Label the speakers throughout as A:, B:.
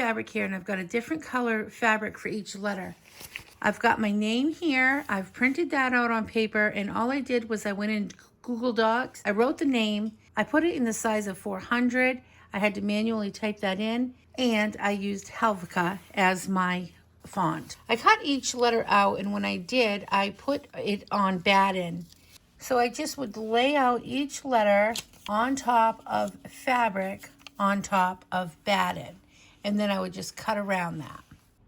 A: fabric here, and I've got a different color fabric for each letter. I've got my name here. I've printed that out on paper, and all I did was I went in Google Docs. I wrote the name. I put it in the size of 400. I had to manually type that in, and I used Helvetica as my font. I cut each letter out, and when I did, I put it on batten. So I just would lay out each letter on top of fabric, on top of batten, and then I would just cut around that.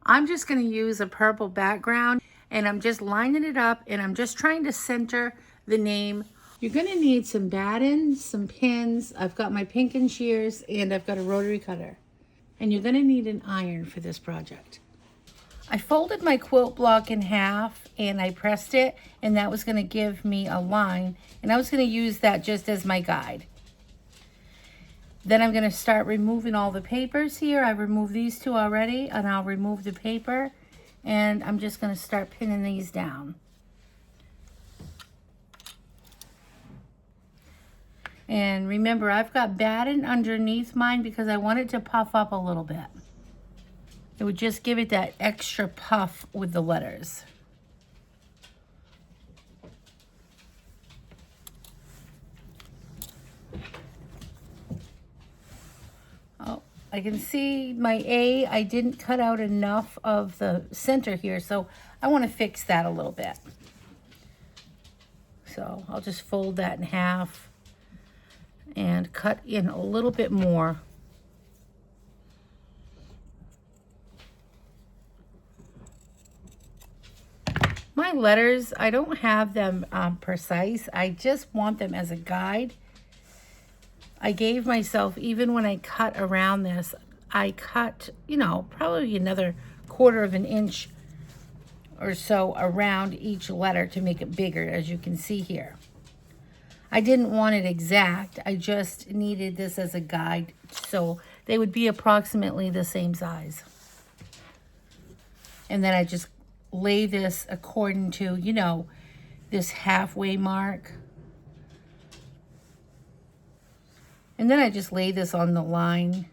A: I'm just going to use a purple background, and I'm just lining it up, and I'm just trying to center the name. You're going to need some batten, some pins. I've got my pink and shears, and I've got a rotary cutter. And you're going to need an iron for this project. I folded my quilt block in half, and I pressed it, and that was going to give me a line, and I was going to use that just as my guide. Then I'm going to start removing all the papers here. I removed these two already, and I'll remove the paper, and I'm just going to start pinning these down. And remember, I've got batten underneath mine because I want it to puff up a little bit. It would just give it that extra puff with the letters. Oh, I can see my A, I didn't cut out enough of the center here, so I want to fix that a little bit. So I'll just fold that in half and cut in a little bit more. My letters, I don't have them precise. I just want them as a guide. I gave myself, even when I cut around this, I cut, you know, probably another 1/4 of an inch or so around each letter to make it bigger, as you can see here. I didn't want it exact. I just needed this as a guide, so they would be approximately the same size. And then I just lay this according to, you know, this halfway mark. And then I just lay this on the line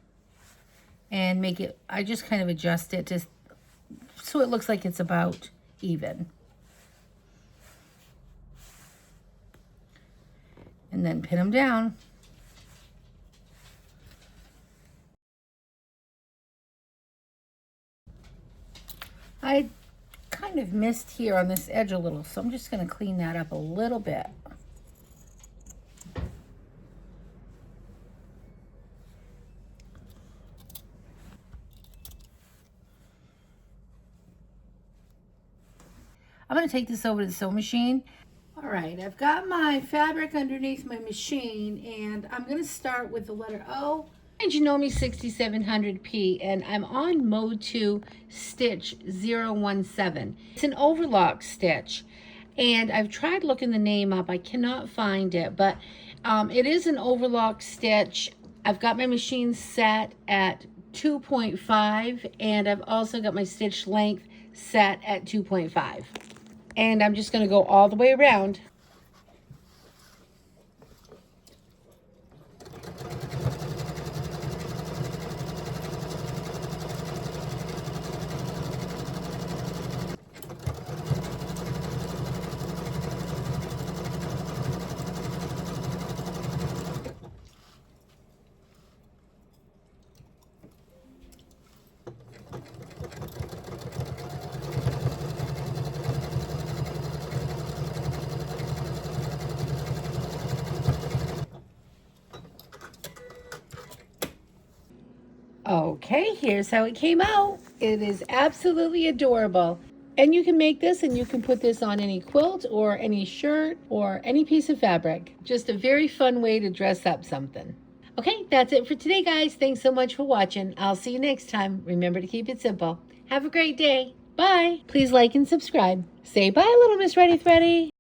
A: and make it, I just kind of adjust it to, so it looks like it's about even. And then pin them down. I kind of missed here on this edge a little, so I'm just going to clean that up a little bit. I'm going to take this over to the sewing machine. All right, I've got my fabric underneath my machine, and I'm going to start with the letter O. And Janome 6700P, and I'm on mode 2, stitch 017. It's an overlock stitch, and I've tried looking the name up. I cannot find it, but it is an overlock stitch. I've got my machine set at 2.5, and I've also got my stitch length set at 2.5. And I'm just going to go all the way around. Okay, here's how it came out. It is absolutely adorable. And you can make this, and you can put this on any quilt or any shirt or any piece of fabric. Just a very fun way to dress up something. Okay, that's it for today, guys. Thanks so much for watching. I'll see you next time. Remember to keep it simple. Have a great day. Bye. Please like and subscribe. Say bye, little Miss Ready Thready.